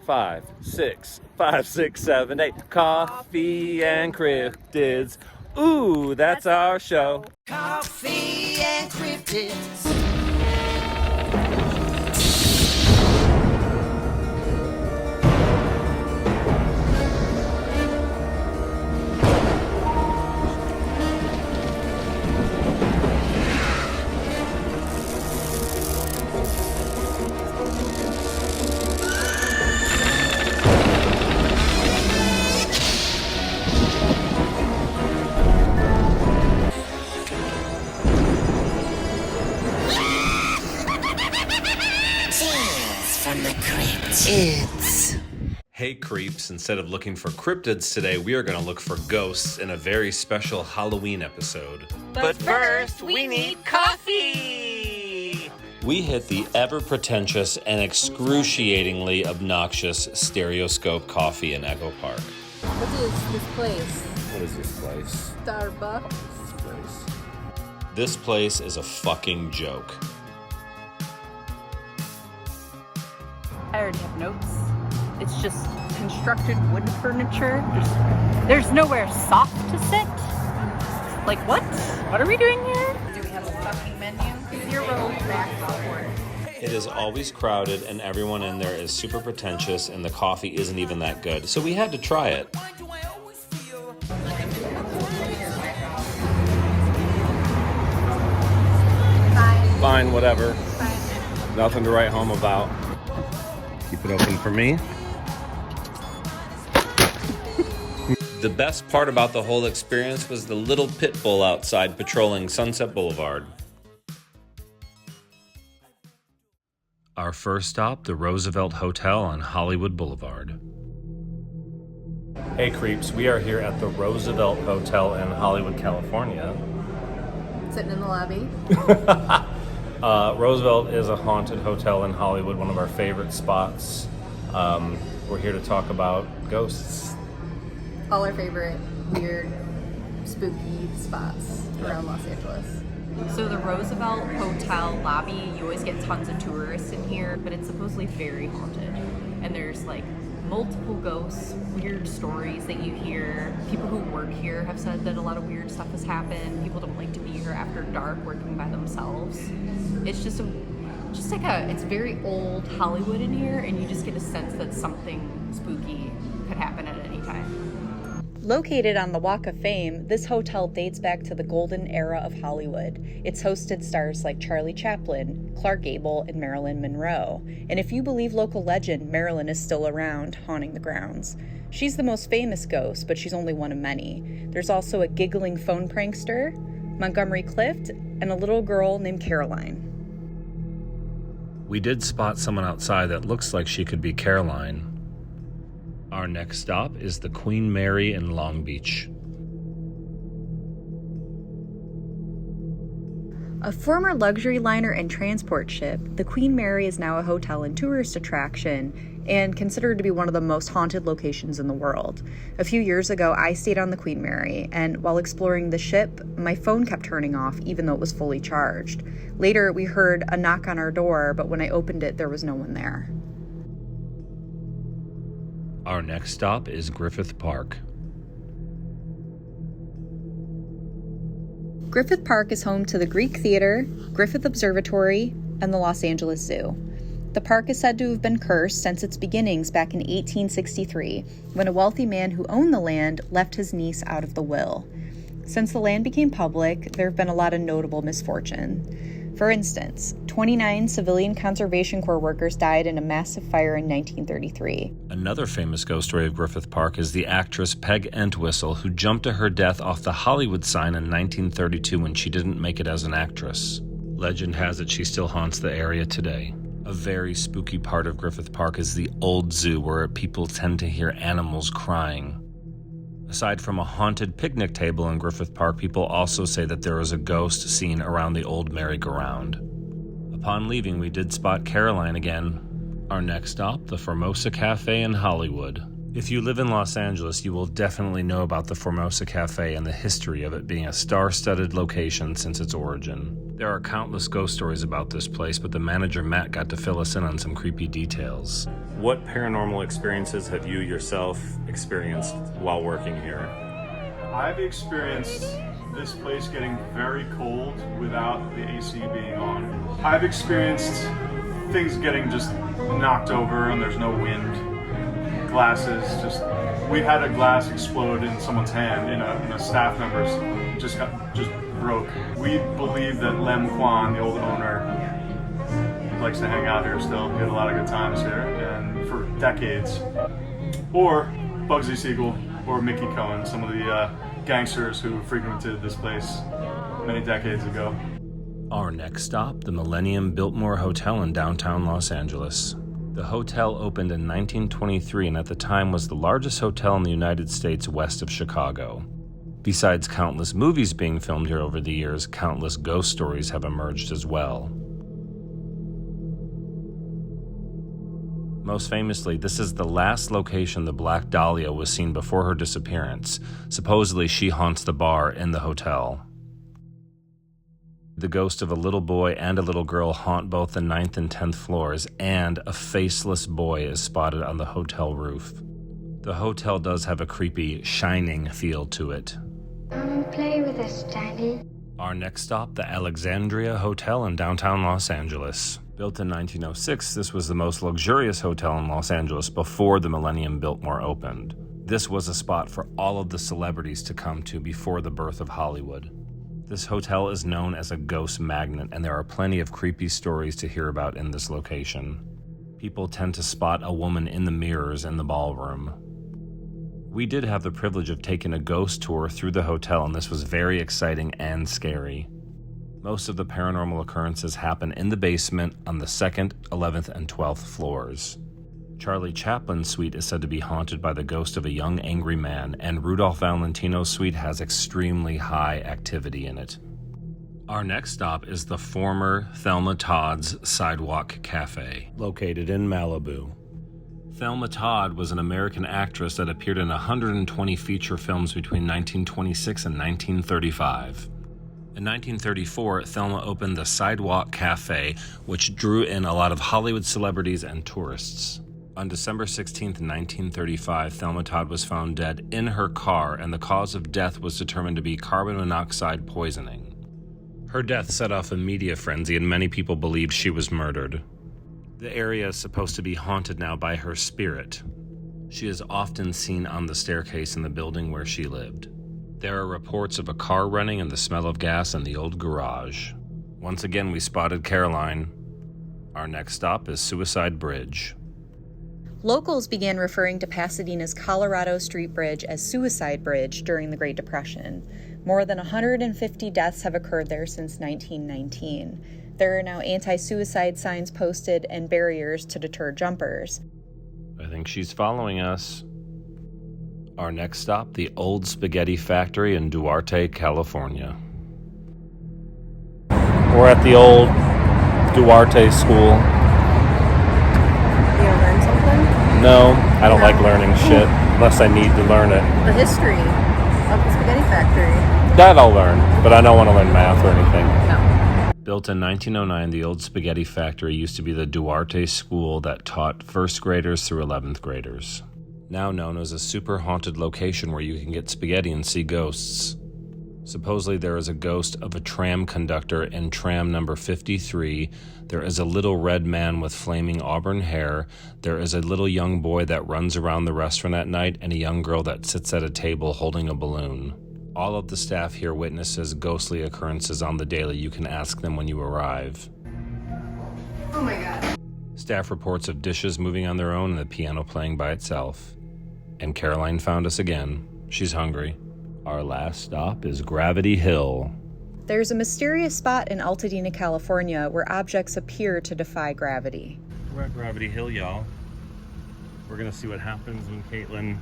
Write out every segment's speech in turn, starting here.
5, 6, 5, 6, 7, 8. Coffee and Cryptids. Ooh, that's our show. Coffee and Cryptids. Hey creeps, instead of looking for cryptids today, we are going to look for ghosts in a very special Halloween episode. But first, we need coffee! We hit the ever-pretentious and excruciatingly obnoxious Stereoscope Coffee in Echo Park. What is this place? What is this place? Starbucks? This place is a fucking joke. I already have notes. It's just constructed wooden furniture. There's nowhere soft to sit. Like what? What are we doing here? Do we have a fucking menu? 0 back support. It is always crowded and everyone in there is super pretentious and the coffee isn't even that good. So we had to try it. Fine, whatever. Fine. Nothing to write home about. Keep it open for me. The best part about the whole experience was the little pit bull outside patrolling Sunset Boulevard. Our first stop, the Roosevelt Hotel on Hollywood Boulevard. Hey creeps, we are here at the Roosevelt Hotel in Hollywood, California. Sitting in the lobby. Roosevelt is a haunted hotel in Hollywood, one of our favorite spots. We're here to talk about ghosts. All our favorite weird, spooky spots around Los Angeles. So the Roosevelt Hotel lobby, you always get tons of tourists in here, but it's supposedly very haunted. And there's like multiple ghosts, weird stories that you hear. People who work here have said that a lot of weird stuff has happened. People don't like to be here after dark working by themselves. It's it's very old Hollywood in here, and you just get a sense that something spooky could happen at any time. Located on the Walk of Fame, this hotel dates back to the golden era of Hollywood. It's hosted stars like Charlie Chaplin, Clark Gable, and Marilyn Monroe. And if you believe local legend, Marilyn is still around, haunting the grounds. She's the most famous ghost, but she's only one of many. There's also a giggling phone prankster, Montgomery Clift, and a little girl named Caroline. We did spot someone outside that looks like she could be Caroline. Our next stop is the Queen Mary in Long Beach. A former luxury liner and transport ship, the Queen Mary is now a hotel and tourist attraction and considered to be one of the most haunted locations in the world. A few years ago, I stayed on the Queen Mary, and while exploring the ship, my phone kept turning off even though it was fully charged. Later, we heard a knock on our door, but when I opened it, there was no one there. Our next stop is Griffith Park. Griffith Park is home to the Greek Theater, Griffith Observatory, and the Los Angeles Zoo. The park is said to have been cursed since its beginnings back in 1863, when a wealthy man who owned the land left his niece out of the will. Since the land became public, there have been a lot of notable misfortune. For instance, 29 civilian Conservation Corps workers died in a massive fire in 1933. Another famous ghost story of Griffith Park is the actress Peg Entwistle, who jumped to her death off the Hollywood sign in 1932 when she didn't make it as an actress. Legend has it she still haunts the area today. A very spooky part of Griffith Park is the old zoo, where people tend to hear animals crying. Aside from a haunted picnic table in Griffith Park, people also say that there is a ghost seen around the old merry-go-round. Upon leaving, we did spot Caroline again. Our next stop, the Formosa Cafe in Hollywood. If you live in Los Angeles, you will definitely know about the Formosa Cafe and the history of it being a star-studded location since its origin. There are countless ghost stories about this place, but the manager Matt got to fill us in on some creepy details. What paranormal experiences have you yourself experienced while working here? I've experienced this place getting very cold without the AC being on. I've experienced things getting just knocked over and there's no wind. Glasses just, we had a glass explode in someone's hand, in a staff member's, just broke. We believe that Lem Kwan, the old owner, likes to hang out here still. He had a lot of good times here, and for decades. Or Bugsy Siegel, or Mickey Cohen, some of the gangsters who frequented this place many decades ago. Our next stop, the Millennium Biltmore Hotel in downtown Los Angeles. The hotel opened in 1923 and at the time was the largest hotel in the United States west of Chicago. Besides countless movies being filmed here over the years, countless ghost stories have emerged as well. Most famously, this is the last location the Black Dahlia was seen before her disappearance. Supposedly, she haunts the bar in the hotel. The ghost of a little boy and a little girl haunt both the 9th and 10th floors, and a faceless boy is spotted on the hotel roof. The hotel does have a creepy, shining feel to it. Come and play with us, Daddy. Our next stop, the Alexandria Hotel in downtown Los Angeles. Built in 1906, this was the most luxurious hotel in Los Angeles before the Millennium Biltmore opened. This was a spot for all of the celebrities to come to before the birth of Hollywood. This hotel is known as a ghost magnet, and there are plenty of creepy stories to hear about in this location. People tend to spot a woman in the mirrors in the ballroom. We did have the privilege of taking a ghost tour through the hotel, and this was very exciting and scary. Most of the paranormal occurrences happen in the basement on the 2nd, 11th, and 12th floors. Charlie Chaplin's suite is said to be haunted by the ghost of a young angry man, and Rudolph Valentino's suite has extremely high activity in it. Our next stop is the former Thelma Todd's Sidewalk Cafe, located in Malibu. Thelma Todd was an American actress that appeared in 120 feature films between 1926 and 1935. In 1934, Thelma opened the Sidewalk Cafe, which drew in a lot of Hollywood celebrities and tourists. On December 16, 1935, Thelma Todd was found dead in her car, and the cause of death was determined to be carbon monoxide poisoning. Her death set off a media frenzy, and many people believed she was murdered. The area is supposed to be haunted now by her spirit. She is often seen on the staircase in the building where she lived. There are reports of a car running and the smell of gas in the old garage. Once again, we spotted Caroline. Our next stop is Suicide Bridge. Locals began referring to Pasadena's Colorado Street Bridge as Suicide Bridge during the Great Depression. More than 150 deaths have occurred there since 1919. There are now anti-suicide signs posted and barriers to deter jumpers. I think she's following us. Our next stop, the Old Spaghetti Factory in Duarte, California. We're at the old Duarte school. You gonna learn something? No, I don't like learning shit unless I need to learn it. The history of the spaghetti factory. That I'll learn, but I don't want to learn math or anything. No. Built in 1909, the Old Spaghetti Factory used to be the Duarte School that taught first graders through 11th graders. Now known as a super haunted location where you can get spaghetti and see ghosts. Supposedly there is a ghost of a tram conductor in tram number 53. There is a little red man with flaming auburn hair. There is a little young boy that runs around the restaurant at night, and a young girl that sits at a table holding a balloon. All of the staff here witnesses ghostly occurrences on the daily. You can ask them when you arrive. Oh my god. Staff reports of dishes moving on their own and the piano playing by itself. And Caroline found us again. She's hungry. Our last stop is Gravity Hill. There's a mysterious spot in Altadena, California, where objects appear to defy gravity. We're at Gravity Hill, y'all. We're gonna see what happens when Caitlin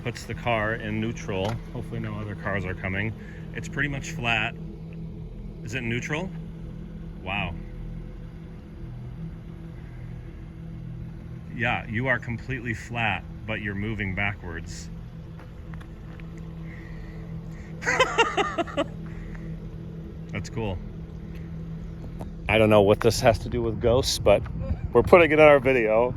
puts the car in neutral. Hopefully no other cars are coming. It's pretty much flat. Is it neutral? Wow. Yeah, you are completely flat, but you're moving backwards. That's cool. I don't know what this has to do with ghosts, but we're putting it on our video.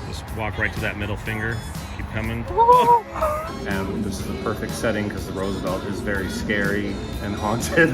Just walk right to that middle finger. Keep coming. And this is the perfect setting because the Roosevelt is very scary and haunted.